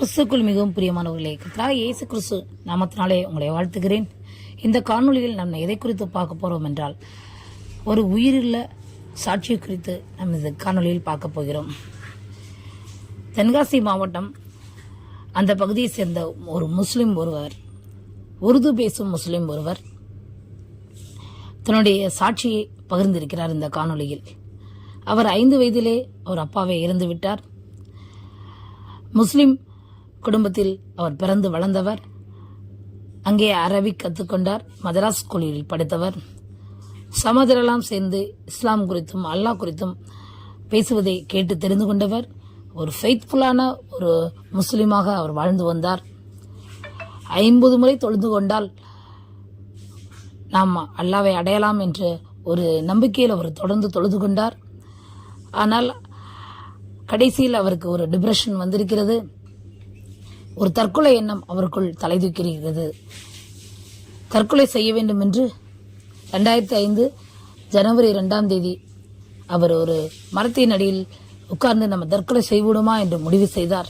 கிறிஸ்துக்குள் மிகவும் பிரியமானவர்களே, கர்த்தராகிய இயேசு கிறிஸ்து நாமத்தினாலே உங்களை வாழ்த்துகிறேன். இந்த காணொளியில் நம்ம எதை குறித்து பார்க்க போகிறோம் என்றால், ஒரு உயிருள்ள சாட்சியை குறித்து நம்ம இந்த காணொளியில் பார்க்க போகிறோம். தென்காசி மாவட்டம் அந்த பகுதியை சேர்ந்த ஒரு முஸ்லிம் ஒருவர், உருது பேசும் முஸ்லிம் ஒருவர் தன்னுடைய சாட்சியை பகிர்ந்திருக்கிறார் இந்த காணொளியில். அவர் 5 வயதிலே அவர் அப்பாவை இறந்து விட்டார். முஸ்லிம் குடும்பத்தில் அவர் பிறந்து வளர்ந்தவர். அங்கே அரபிக் கற்றுக்கொண்டார். மதராஸ் ஸ்கூலில் படித்தவர். சமதரெல்லாம் சேர்ந்து இஸ்லாம் குறித்தும் அல்லாஹ் குறித்தும் பேசுவதை கேட்டு தெரிந்து கொண்டவர். ஒரு ஃபெய்த்ஃபுல்லான ஒரு முஸ்லீமாக அவர் வாழ்ந்து வந்தார். 50 முறை தொழுது கொண்டால் நாம் அல்லாவை அடையலாம் என்ற ஒரு நம்பிக்கையில் அவர் தொடர்ந்து தொழுது கொண்டார். ஆனால் கடைசியில் அவருக்கு ஒரு டிப்ரெஷன் வந்திருக்கிறது. ஒரு தற்கொலை எண்ணம் அவருக்குள் தலை தூக்கியிருக்கிறது. தற்கொலை செய்ய வேண்டும் என்று 2005 ஜனவரி 2ஆம் தேதி அவர் ஒரு மரத்தின் அடியில் உட்கார்ந்து நம்ம தற்கொலை செய்விடுமா என்று முடிவு செய்தார்.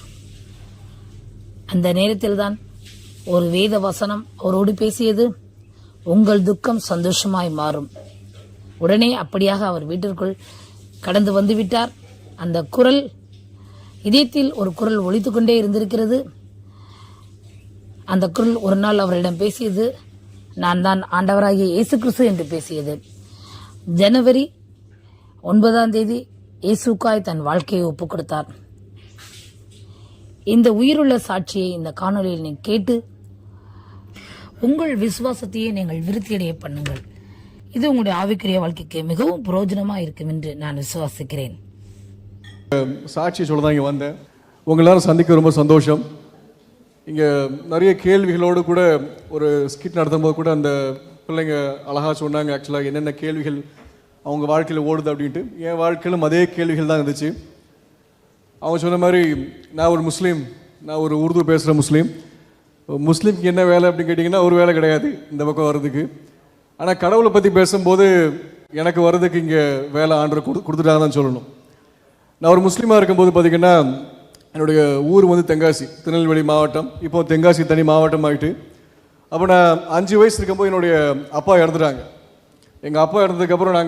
அந்த நேரத்தில் தான் ஒரு வேத வசனம் அவரோடு பேசியது, உங்கள் துக்கம் சந்தோஷமாய் மாறும். உடனே அப்படியாக அவர் வீட்டிற்குள் கடந்து வந்துவிட்டார். அந்த குரல் இதயத்தில் ஒரு குரல் ஒலித்து கொண்டே இருந்திருக்கிறது. அந்த குரல் ஒரு நாள் அவரிடம் பேசியது, நான் தான் ஆண்டவராகிய இயேசு கிறிஸ்து என்று பேசியது. ஜனவரி 9ஆம் தேதி இயேசுக்காய் தன் வாழ்க்கையை ஒப்புக் கொடுத்தார். இந்த உயிருள்ள சாட்சியை இந்த காணொலியில் நீங்கள் கேட்டு உங்கள் விசுவாசத்தையே நீங்கள் விருத்தியடைய பண்ணுங்கள். இது உங்களுடைய ஆவிக்குரிய வாழ்க்கைக்கு மிகவும் பிரயோஜனமாக இருக்கும் என்று நான் விசுவாசிக்கிறேன். சாட்சி சொல்ல தான் இங்கே வந்தேன். உங்கள் எல்லாரும் சந்திக்க ரொம்ப சந்தோஷம். இங்கே நிறைய கேள்விகளோடு கூட ஒரு ஸ்கிட் நடத்தும் போது கூட அந்த பிள்ளைங்க அழகாக சொன்னாங்க ஆக்சுவலாக என்னென்ன கேள்விகள் அவங்க வாழ்க்கையில் ஓடுது அப்படின்ட்டு. என் வாழ்க்கையிலும் அதே கேள்விகள் தான் இருந்துச்சு. அவங்க சொன்ன மாதிரி, நான் ஒரு முஸ்லீம், நான் ஒரு உருது பேசுகிற முஸ்லீம். முஸ்லீம்க்கு என்ன வேலை அப்படின்னு கேட்டிங்கன்னா ஒரு வேலை கிடையாது இந்த பக்கம் வர்றதுக்கு. ஆனால் கடவுளை பற்றி பேசும்போது எனக்கு வர்றதுக்கு இங்கே வேலை ஆண்டரை கொடுத்துட்டாங்கன்னு சொல்லணும். நான் ஒரு முஸ்லீமாக இருக்கும்போது பார்த்திங்கன்னா என்னுடைய ஊர் வந்து தென்காசி, திருநெல்வேலி மாவட்டம். இப்போ தென்காசி தனி மாவட்டம் ஆகிட்டு. அப்போ நான் 5 வயசு இருக்கும்போது என்னுடைய அப்பா இறந்துட்டாங்க. எங்கள் அப்பா இறந்ததுக்கப்புறம்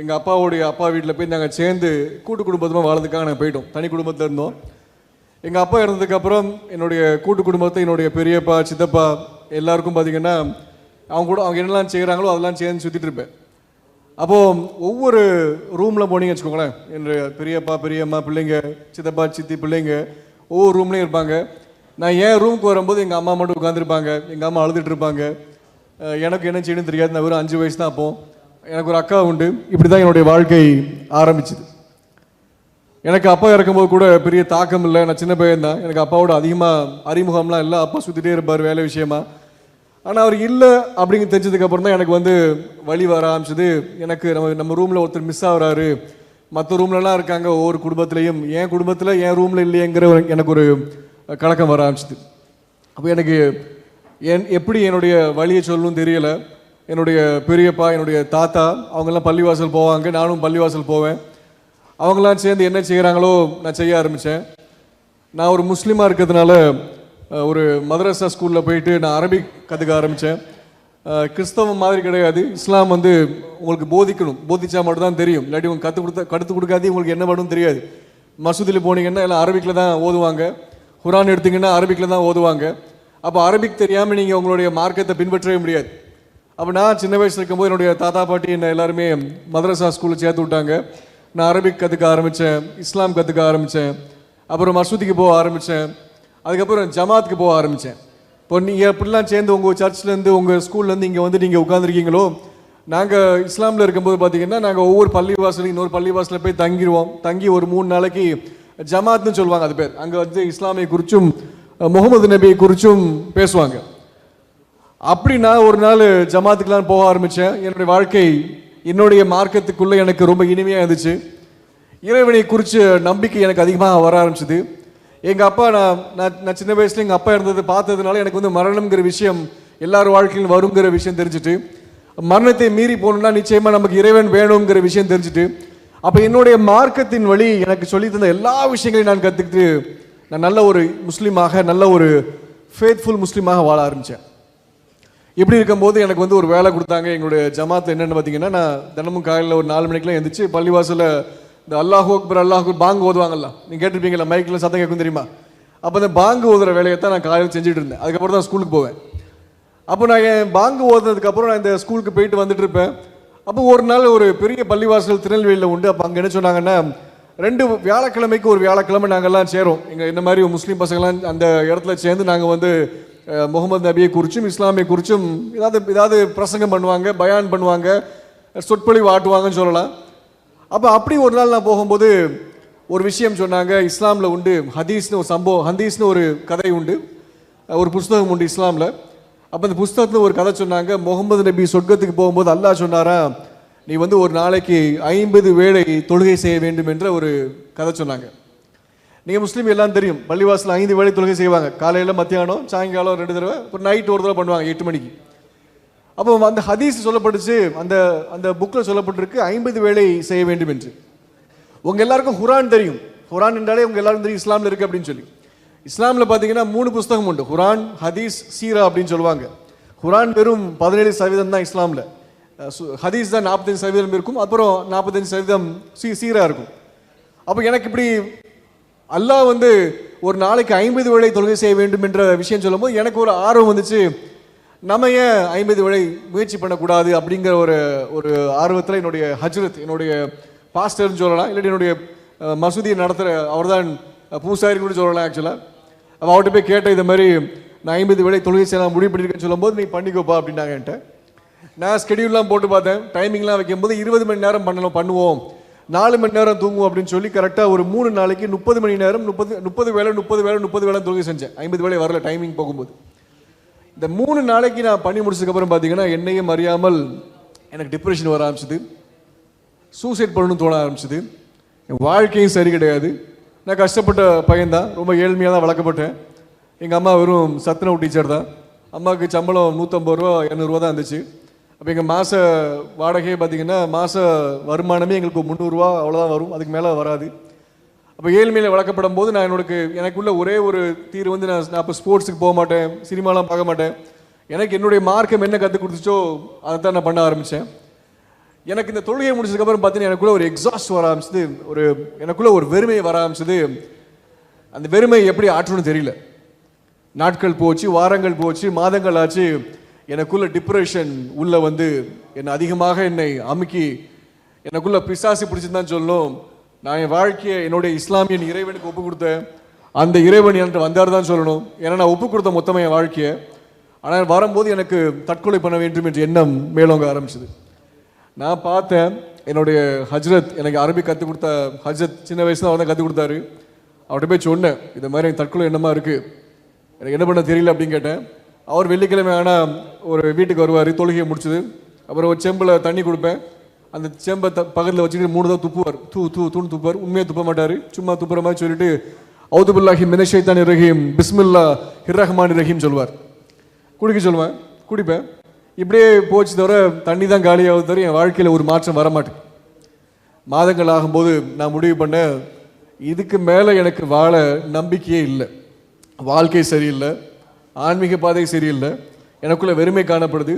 எங்கள் அப்பாவுடைய அப்பா வீட்டில் போய் நாங்கள் சேர்ந்து கூட்டு குடும்பமாக வாழ்றதுக்காக நாங்கள் போயிட்டோம். தனி குடும்பத்தில் இருந்தோம். எங்கள் அப்பா இறந்ததுக்கப்புறம் என்னுடைய கூட்டு குடும்பத்தை என்னுடைய பெரியப்பா சித்தப்பா எல்லாருக்கும் பார்த்திங்கன்னா அவங்க என்னெல்லாம் செய்கிறாங்களோ அதெல்லாம் சேர்ந்து சுற்றிட்டு இருப்பேன். அப்போது ஒவ்வொரு ரூமில் போனீங்க வச்சுக்கோங்களேன், என்னுடைய பெரியப்பா பெரியம்மா பிள்ளைங்க சித்தப்பா சித்தி பிள்ளைங்க ஒவ்வொரு ரூம்லேயும் இருப்பாங்க. நான் என் ரூமுக்கு வரும்போது எங்கள் அம்மா மட்டும் உட்காந்துருப்பாங்க. எங்கள் அம்மா அழுதுட்டு இருப்பாங்க. எனக்கு என்ன செய்யணும்னு தெரியாது. நான் வெறும் 5 வயசு தான். அப்போது எனக்கு ஒரு அக்கா உண்டு. இப்படி தான் என்னுடைய வாழ்க்கை ஆரம்பிச்சுது. எனக்கு அப்பா இறக்கும்போது கூட பெரிய தாக்கம் இல்லை. நான் சின்ன பையன் தான். எனக்கு அப்பாவோட அதிகமாக அறிமுகம்லாம் இல்லை. அப்பா சுற்றிட்டே இருப்பார் வேலை விஷயமா. ஆனால் அவர் இல்லை அப்படிங்க தெரிஞ்சதுக்கப்புறம் தான் எனக்கு வந்து வழி வர ஆரம்பிச்சது. எனக்கு நம்ம ரூமில் ஒருத்தர் மிஸ் ஆகிறாரு, மற்ற ரூம்லலாம் இருக்காங்க ஒவ்வொரு குடும்பத்துலேயும், என் குடும்பத்தில் என் ரூமில் இல்லையேங்கிற எனக்கு ஒரு கலக்கம் வர ஆரம்பிச்சிது. அப்போ எனக்கு எப்படி என்னுடைய வழியை சொல்லணும்னு தெரியலை. என்னுடைய பெரியப்பா என்னுடைய தாத்தா அவங்கெல்லாம் பள்ளிவாசல் போவாங்க, நானும் பள்ளிவாசல் போவேன். அவங்களாம் சேர்ந்து என்ன செய்கிறாங்களோ நான் செய்ய ஆரம்பித்தேன். நான் ஒரு முஸ்லீமாக இருக்கிறதுனால ஒரு மதரசா ஸ்கூலில் போயிட்டு நான் அரபிக் கற்றுக்க ஆரம்பித்தேன். கிறிஸ்தவம் மாதிரி கிடையாது. இஸ்லாம் வந்து உங்களுக்கு போதிச்சா மட்டும் தான் தெரியும். இல்லாட்டி உங்களுக்கு கற்றுக் கொடுக்காது உங்களுக்கு என்ன பண்ணும் தெரியாது. மசூதியில் போனீங்கன்னா எல்லாம் அரபிக்கில் தான் ஓதுவாங்க. குரான் எடுத்திங்கன்னா அரபிக்கில் தான் ஓதுவாங்க. அப்போ அரபிக் தெரியாமல் நீங்கள் உங்களுடைய மார்க்கத்தை பின்பற்றவே முடியாது. அப்போ நான் சின்ன வயசில் இருக்கும்போது என்னுடைய தாத்தா பாட்டி என்னை எல்லாருமே மதரசா ஸ்கூலில் சேர்த்து விட்டாங்க. நான் அரபிக் கற்றுக்க ஆரம்பித்தேன், இஸ்லாம் கற்றுக்க ஆரம்பித்தேன். அப்புறம் மசூதிக்கு போக ஆரம்பித்தேன். அதுக்கப்புறம் ஜமாத்துக்கு போக ஆரம்பித்தேன். இப்போ நீங்கள் எப்படிலாம் சேர்ந்து உங்கள் சர்ச்லேருந்து உங்கள் ஸ்கூல்லேருந்து இங்கே வந்து நீங்கள் உட்காந்துருக்கீங்களோ, நாங்கள் இஸ்லாமில் இருக்கும்போது பார்த்திங்கன்னா நாங்கள் ஒவ்வொரு பள்ளிவாசலையும் இன்னொரு பள்ளிவாசலில் போய் தங்கிடுவோம். தங்கி ஒரு 3 நாளைக்கு ஜமாத்னு சொல்லுவாங்க அது பேர். அங்கே வந்து இஸ்லாமிய குறித்தும் முகமது நபியை குறித்தும் பேசுவாங்க. அப்படி நான் ஒரு நாள் ஜமாத்துக்கெலாம் போக ஆரம்பித்தேன். என்னுடைய வாழ்க்கை என்னுடைய மார்க்கத்துக்குள்ளே எனக்கு ரொம்ப இனிமையாக இருந்துச்சு. இறைவனை குறித்து நம்பிக்கை எனக்கு அதிகமாக வர ஆரம்பிச்சிது. எங்கள் அப்பா நான் சின்ன வயசுல எங்கள் அப்பா இருந்தது பார்த்ததுனால எனக்கு வந்து மரணம்ங்கிற விஷயம் எல்லார் வாழ்க்கையிலும் வருங்கிற விஷயம் தெரிஞ்சுட்டு, மரணத்தை மீறி போகணும்னா நிச்சயமாக நமக்கு இறைவன் வேணுங்கிற விஷயம் தெரிஞ்சுட்டு, அப்போ என்னுடைய மார்க்கத்தின் வழி எனக்கு சொல்லி தந்த எல்லா விஷயங்களையும் நான் கற்றுக்கிட்டு நான் நல்ல ஒரு முஸ்லீமாக, நல்ல ஒரு ஃபேத்ஃபுல் முஸ்லீமாக வாழ ஆரம்பித்தேன். இப்படி இருக்கும்போது எனக்கு வந்து ஒரு வேலை கொடுத்தாங்க. எங்களுடைய ஜமாத் என்னென்னு பார்த்தீங்கன்னா, நான் தினமும் காலையில் ஒரு 4 மணிக்கெலாம் எழுந்திரிச்சு பள்ளிவாசலில் இந்த அல்லாஹு அக்பர் பாங்கு ஓதுவாங்கல்ல, நீங்கள் கேட்டிருப்பீங்களா, மைக்கில் சத்தம் கேட்கும் தெரியுமா? அப்போ அந்த பாங்கு ஓதுற வேலையை தான் நான் காலையில் செஞ்சுட்டு இருந்தேன். அதுக்கப்புறம் தான் ஸ்கூலுக்கு போவேன். அப்போ நான் என் பாங்கு ஓதுனதுக்கப்புறம் நான் இந்த ஸ்கூலுக்கு போயிட்டு வந்துட்டு இருப்பேன். அப்போ ஒரு நாள் ஒரு பெரிய பள்ளிவாசல் திருநெல்வேலியில் உண்டு. அப்போ அங்கே என்ன சொன்னாங்கன்னா, 2 வியாழக்கிழமைக்கு ஒரு வியாழக்கிழமை நாங்கள்லாம் சேரும். எங்கள் இந்த மாதிரி முஸ்லீம் பசங்கள்லாம் அந்த இடத்துல சேர்ந்து நாங்கள் வந்து முகமது நபியை குறிச்சும் இஸ்லாமியை குறிச்சும் ஏதாவது பிரசங்கம் பண்ணுவாங்க, பயான் பண்ணுவாங்க, சொற்பொழிவு ஆட்டுவாங்கன்னு சொல்லலாம். அப்போ அப்படி ஒரு நாள் நான் போகும்போது ஒரு விஷயம் சொன்னாங்க. இஸ்லாமில் உண்டு ஹதீஸ்னு ஒரு சம்பவம், ஹதீஸ்னு ஒரு கதை உண்டு, ஒரு புஸ்தகம் உண்டு இஸ்லாமில். அப்போ அந்த புஸ்தகத்தில் ஒரு கதை சொன்னாங்க. முகமது நபி சொர்க்கத்துக்கு போகும்போது அல்லாஹ் சொன்னாரா, நீ வந்து ஒரு நாளைக்கு 50 வேளை தொழுகை செய்ய வேண்டும் என்ற ஒரு கதை சொன்னாங்க. நீங்கள் முஸ்லீம் எல்லாம் தெரியும், பள்ளிவாசல் 5 வேளை தொழுகை செய்வாங்க. காலையில், மத்தியானம், சாயங்காலம் 2 தடவை, அப்புறம் நைட் ஒரு தடவை பண்ணுவாங்க 8 மணிக்கு. அப்போ அந்த ஹதீஸ் சொல்லப்பட்டுச்சு, அந்த அந்த புக்கில் சொல்லப்பட்டிருக்கு 50 வேளை செய்ய வேண்டும் என்று. உங்கள் எல்லாருக்கும் குரான் தெரியும். குரான் என்றாலே உங்கள் எல்லாரும் தெரியும் இஸ்லாமில் இருக்குது அப்படின்னு சொல்லி. இஸ்லாமில் பார்த்தீங்கன்னா 3 புஸ்தகம் உண்டு, குரான், ஹதீஸ், சீரா அப்படின்னு சொல்லுவாங்க. குரான் வெறும் 17% தான் இஸ்லாமில், ஹதீஸ் தான் 45% இருக்கும், அப்புறம் 45% சீரா இருக்கும். அப்போ எனக்கு இப்படி அல்லாஹ் வந்து ஒரு நாளைக்கு 50 வேளை தொழுகை செய்ய வேண்டும் என்ற விஷயம் சொல்லும்போது எனக்கு ஒரு ஆர்வம் வந்துச்சு. நம்ம ஏன் 50 வேளை முயற்சி பண்ணக்கூடாது அப்படிங்கிற ஒரு ஆர்வத்தில் என்னுடைய ஹஜ்ரத், என்னுடைய பாஸ்டர்னு சொல்லலாம், இல்லாட்டி என்னுடைய மசூதியை நடத்துகிற அவர் தான் பூசாரின்னு கூட சொல்லலாம் ஆக்சுவலாக. அப்போ அவர்கிட்ட போய் கேட்டேன், இது மாதிரி நான் 50 வேளை தொழுகை செய்யலாம் முடிவு பண்ணியிருக்கேன்னு சொல்லும்போது, நீ பண்ணிக்கோப்பா அப்படின்னாங்க என்கிட்ட. நான் ஸ்கெடியூல்லாம் போட்டு பார்த்தேன், டைமிங்லாம் வைக்கும்போது 20 மணி நேரம் பண்ணுவோம், 4 மணி நேரம் தூங்குவோம் அப்படின்னு சொல்லி கரெக்டாக ஒரு 3 நாளைக்கு 30 மணி நேரம் 30 வேளை தொழுகை செஞ்சேன். 50 வேளை வரல டைமிங் போகும்போது. இந்த 3 நாளைக்கு நான் பண்ணி முடிச்சதுக்கப்புறம் பார்த்தீங்கன்னா என்னையும் அறியாமல் எனக்கு டிப்ரெஷன் வர ஆரம்பிச்சிது, சூசைட் பண்ணணும்னு தோண ஆரம்பிச்சிது. என் வாழ்க்கையும் சரி கிடையாது. நான் கஷ்டப்பட்ட பையன்தான், ரொம்ப ஏழ்மையாக தான் வளர்க்கப்பட்டேன். எங்கள் அம்மா வெறும் சத்துணவு டீச்சர் தான். அம்மாவுக்கு சம்பளம் 150 ரூபா 200 ரூபா தான் இருந்துச்சு. அப்போ எங்கள் மாத வாடகையே பார்த்தீங்கன்னா மாத வருமானமே எங்களுக்கு 300 ரூபா அவ்வளோதான் வரும், அதுக்கு மேலே வராது. அப்போ ஏழ்மையில் வளர்க்கப்படும் போது நான் எனக்குள்ள ஒரே ஒரு தீர்வு வந்து நான் இப்போ ஸ்போர்ட்ஸுக்கு போக மாட்டேன், சினிமாலாம் பார்க்க மாட்டேன். எனக்கு என்னுடைய மார்க்கம் என்ன கற்றுக் கொடுத்துச்சோ அதை தான் நான் பண்ண ஆரம்பித்தேன். எனக்கு இந்த தொழுகையை முடிச்சதுக்கப்புறம் பார்த்தீங்கன்னா எனக்குள்ள ஒரு எக்ஸாஸ்ட் வர ஆரம்பிச்சது, எனக்குள்ள ஒரு வெறுமை வர ஆரம்பிச்சது. அந்த வெறுமை எப்படி ஆற்றணும்னு தெரியல. நாட்கள் போச்சு, வாரங்கள் போச்சு, மாதங்கள் ஆச்சு. எனக்குள்ள டிப்ரெஷன் உள்ள வந்து என்னை அமுக்கி எனக்குள்ள பிசாசு பிடிச்சிருந்தான்னு சொல்லணும். நான் என் வாழ்க்கையை என்னுடைய இஸ்லாமியன் இறைவனுக்கு ஒப்பு கொடுத்தேன். அந்த இறைவன் என்கிட்ட வந்தார் தான் சொல்லணும். ஏன்னா நான் ஒப்பு கொடுத்த மொத்தமாக என் வாழ்க்கையை. ஆனால் வரும்போது எனக்கு தற்கொலை பண்ண வேண்டும் என்ற எண்ணம் மேலோங்க ஆரம்பிச்சது. நான் பார்த்தேன், என்னுடைய ஹஜ்ரத், எனக்கு அரபி கற்றுக் கொடுத்த ஹஜ்ரத், சின்ன வயசுல அவர் தான் கற்றுக் கொடுத்தாரு. அவர்கிட்ட போய் சொன்னேன், இது மாதிரி எனக்கு தற்கொலை எண்ணமாக இருக்குது, எனக்கு என்ன பண்ண தெரியல அப்படின்னு கேட்டேன். அவர் வெள்ளிக்கிழமை ஆனால் ஒரு வீட்டுக்கு வருவார், தொழுகையை முடிச்சது. அப்புறம் ஒரு செம்பில் தண்ணி கொடுப்பேன். அந்த செம்பை பக்கத்தில் வச்சுக்கிட்டு 3 தான் துப்புவார், தூண் துப்புவார். உண்மையாக துப்ப மாட்டார், சும்மா துப்புற மாதிரி சொல்லிட்டு அவுதுபில்லாஹி மினஷ் ஷைத்தானி ரஹீம் பிஸ்மில்லா ஹிர்ரஹ்மானி ரஹீம் சொல்லுவார். குடிக்க சொல்லுவேன், குடிப்பேன். இப்படியே போச்சு தவிர தண்ணி தான் காலியாவது தவிர என் வாழ்க்கையில் ஒரு மாற்றம் வரமாட்டேன். மாதங்கள் ஆகும்போது நான் முடிவு பண்ணேன், இதுக்கு மேலே எனக்கு வாழ நம்பிக்கையே இல்லை, வாழ்க்கை சரியில்லை, ஆன்மீக பாதை சரியில்லை, எனக்குள்ள வெறுமை காணப்படுது,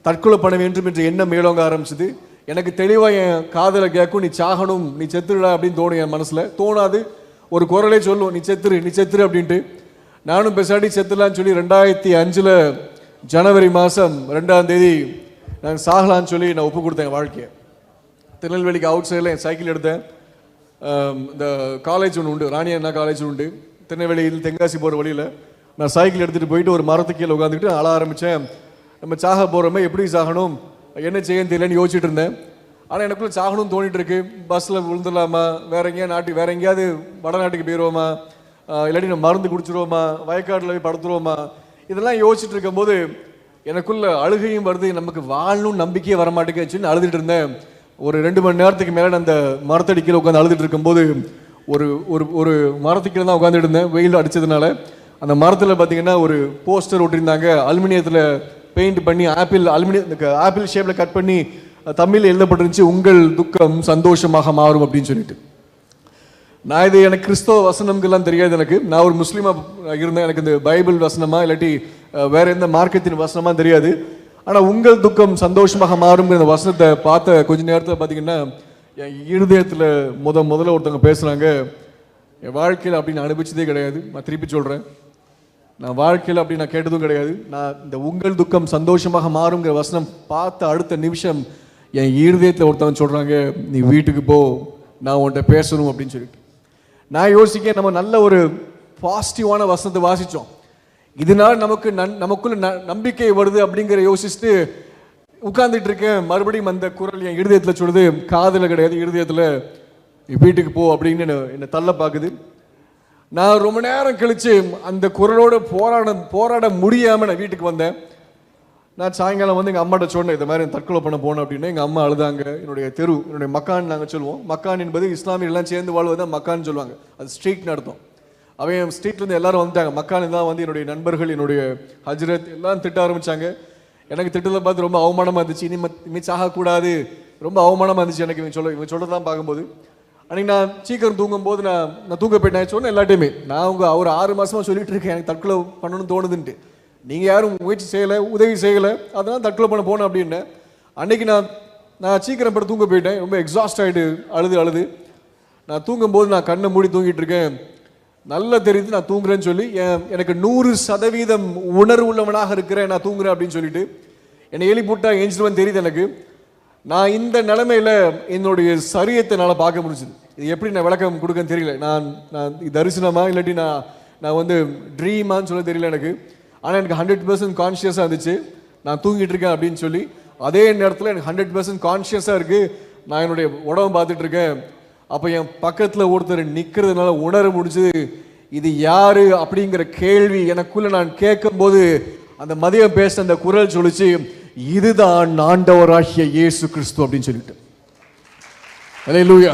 தற்கொலை பண்ண வேண்டும் என்ற எண்ணம் மேலோங்க ஆரம்பிச்சது. எனக்கு தெளிவாக என் காதலை கேட்கும், நீ சாகணும், நீ செத்துடா அப்படின்னு தோணும். என் மனசில் தோணாது, ஒரு குரலே சொல்லும், நீ செத்துரு அப்படின்ட்டு. நானும் பெசாடி செத்துலான்னு சொல்லி 2005 ஜனவரி மாதம் 2ஆம் தேதி நான் சாகலான்னு சொல்லி நான் ஒப்பு கொடுத்தேன் என் வாழ்க்கையை. திருநெல்வேலிக்கு அவுட் சைடில் என் சைக்கிள் எடுத்தேன். இந்த காலேஜ் ஒன்று உண்டு, ராணி அண்ணா காலேஜ் உண்டு திருநெல்வேலியில், தென்காசி போகிற வழியில். நான் சைக்கிள் எடுத்துகிட்டு போயிட்டு ஒரு மரத்துக்கு கீழே உட்காந்துக்கிட்டு அழ ஆரம்பித்தேன். நம்ம சாக போகிறோமே, எப்படி சாகணும், என்ன செய்யன்னு தெரியலன்னு யோசிச்சுட்டு இருந்தேன். ஆனால் எனக்குள்ளே சாகணும்னு தோணிட்டு இருக்கு. பஸ்ஸில் விழுந்துடலாமா, வேற எங்கேயாவது வடநாட்டுக்கு போயிடுவோமா, இல்லாட்டி நம்ம மருந்து குடிச்சிருவோமா, வயக்காட்டில் போய் படுத்துருவோமா, இதெல்லாம் யோசிச்சுட்டு இருக்கும்போது எனக்குள்ள அழுகையும் வருது. நமக்கு வாழணும் நம்பிக்கையே வரமாட்டேங்குச்சுன்னு அழுதுட்டு இருந்தேன். ஒரு 2 மணி நேரத்துக்கு மேலே அந்த மரத்தடிக்கையில் உட்காந்து அழுதுட்டு இருக்கும்போது ஒரு மரத்துக்கீழே தான் உட்காந்துட்டு இருந்தேன், வெயில் அடித்ததுனால. அந்த மரத்தில் பார்த்தீங்கன்னா ஒரு போஸ்டர் ஒட்டியிருந்தாங்க, அலுமினியத்தில் பெயிண்ட் பண்ணி ஆப்பிள் ஷேப்பில் கட் பண்ணி தமிழில் எழுதப்பட்டிருந்துச்சு, உங்கள் துக்கம் சந்தோஷமாக மாறும் அப்படின்னு சொல்லிட்டு. நான் இது எனக்கு கிறிஸ்தவ வசனம்கெல்லாம் தெரியாது. எனக்கு நான் ஒரு முஸ்லீமாக இருந்தேன். எனக்கு இந்த பைபிள் வசனமா இல்லாட்டி வேற எந்த மார்க்கத்தின் வசனமா தெரியாது. ஆனால் உங்கள் துக்கம் சந்தோஷமாக மாறுங்கிற இந்த வசனத்தை பார்த்த கொஞ்ச நேரத்தில் பார்த்தீங்கன்னா என் இருதயத்தில் முதல்ல ஒருத்தவங்க பேசுகிறாங்க. என் வாழ்க்கையில் அப்படி நான் அனுபவிச்சதே கிடையாது. நான் திருப்பி சொல்கிறேன், நான் வாழ்க்கையில் அப்படி நான் கேட்டதும் கிடையாது. நான் இந்த உங்கள் துக்கம் சந்தோஷமாக மாறுங்கிற வசனம் பார்த்த அடுத்த நிமிஷம் என் இருதயத்தில் ஒருத்தவங்க சொல்கிறாங்க, நீ வீட்டுக்கு போ, நான் உன்கிட்ட பேசணும் அப்படின்னு சொல்லிட்டு. நான் யோசிக்க, நம்ம நல்ல ஒரு பாசிட்டிவான வசனத்தை வாசித்தோம், இதனால் நமக்குள்ள நம்பிக்கை வருது அப்படிங்கிற யோசிச்சுட்டு உட்கார்ந்துட்டு இருக்கேன். மறுபடியும் அந்த குரல் என் இருதயத்தில் சொல்லுது, காதில் கிடையாது, இருதயத்தில், நீ வீட்டுக்கு போ அப்படின்னு என்னை தள்ள பார்க்குது. நான் ரொம்ப நேரம் கழிச்சு அந்த குரலோட போராட முடியாமல் நான் வீட்டுக்கு வந்தேன். நான் சாயங்காலம் வந்து எங்கள் அம்மாட்ட சொன்னேன், இந்த மாதிரி தற்கொலை பண்ண போனேன் அப்படின்னு. எங்கள் அம்மா அழுதாங்க. என்னுடைய தெரு, என்னுடைய மக்கான் நாங்கள் சொல்லுவோம். மக்கான் என்பது இஸ்லாமியெல்லாம் சேர்ந்து வாழ்வதுதான் மக்கான்னு சொல்லுவாங்க. அது ஸ்ட்ரீட் நடத்தும். அவன் ஸ்ட்ரீட்லேருந்து எல்லாரும் வந்துட்டாங்க. மக்கான் தான் வந்து என்னுடைய நண்பர்கள், என்னுடைய ஹஜ்ரத் எல்லாம் திட்ட ஆரம்பித்தாங்க. எனக்கு திட்டத்தை பார்த்து ரொம்ப அவமானமாக இருந்துச்சு. இனிமே சாகக்கூடாது, ரொம்ப அவமானமாக இருந்துச்சு எனக்கு இவங்க சொல்கிறதான் பார்க்கும்போது. அன்றைக்கி நான் சீக்கிரம் தூங்கும்போது நான் தூங்க போயிட்டேன். சொன்னேன் எல்லாட்டையுமே, நான் ஒரு 6 மாதமாக சொல்லிட்டு இருக்கேன் எனக்கு தற்கொலை பண்ணணும்னு தோணுதுன்ட்டு. நீங்கள் யாரும் முயற்சி செய்யலை, உதவி செய்யலை, அதெல்லாம் தற்கொலை பண்ண போனேன் அப்படின்னு. அன்றைக்கி நான் சீக்கிரம் படம் தூங்க போயிட்டேன். ரொம்ப எக்ஸாஸ்ட் ஆகிட்டு அழுது நான் தூங்கும்போது நான் கண்ணை மூடி தூங்கிட்டு இருக்கேன். நல்லா தெரியுது நான் தூங்குறேன்னு சொல்லி, எனக்கு 100% உணர்வு உள்ளவனாக இருக்கிறேன், நான் தூங்குறேன் அப்படின்னு சொல்லிட்டு என்னை எழுப்பிவிட்டா எஞ்சிடுவேன் தெரியுது எனக்கு. நான் இந்த நிலைமையில் என்னுடைய சரியத்தை என்னால் பார்க்க முடிஞ்சுது. இது எப்படி நான் விளக்கம் கொடுக்கன்னு தெரியல. நான் தரிசனமா இல்லாட்டி நான் வந்து ட்ரீமான்னு சொல்ல தெரியல எனக்கு. ஆனால் எனக்கு 100% கான்ஷியஸாக இருந்துச்சு நான் தூங்கிட்டு இருக்கேன் அப்படின்னு சொல்லி. அதே நேரத்தில் எனக்கு 100% கான்ஷியஸாக இருக்குது, நான் என்னுடைய உடம்பை பார்த்துட்டு இருக்கேன். அப்போ என் பக்கத்தில் ஒருத்தர் நிற்கிறதுனால உணர முடிஞ்சது, இது யாரு அப்படிங்கிற கேள்வி எனக்குள்ள நான் கேட்கும்போது அந்த மதியம் பேச அந்த குரல் சொல்லிச்சு, இதுதான் ஆண்டவராகிய இயேசு கிறிஸ்து அப்படின்னு சொல்லிட்டு. அல்லேலூயா.